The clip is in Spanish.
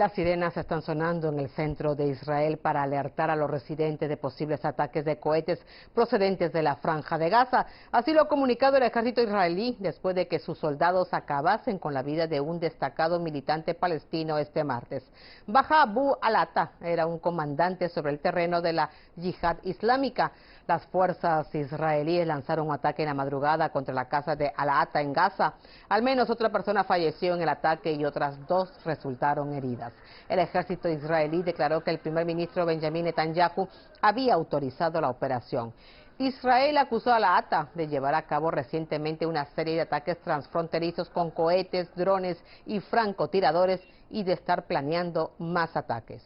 Las sirenas están sonando en el centro de Israel para alertar a los residentes de posibles ataques de cohetes procedentes de la Franja de Gaza. Así lo ha comunicado el ejército israelí después de que sus soldados acabasen con la vida de un destacado militante palestino este martes. Baha Abu al-Ata era un comandante sobre el terreno de la Yihad Islámica. Las fuerzas israelíes lanzaron un ataque en la madrugada contra la casa de al-Ata en Gaza. Al menos otra persona falleció en el ataque y otras dos resultaron heridas. El ejército israelí declaró que el primer ministro Benjamin Netanyahu había autorizado la operación. Israel acusó a al-Ata de llevar a cabo recientemente una serie de ataques transfronterizos con cohetes, drones y francotiradores y de estar planeando más ataques.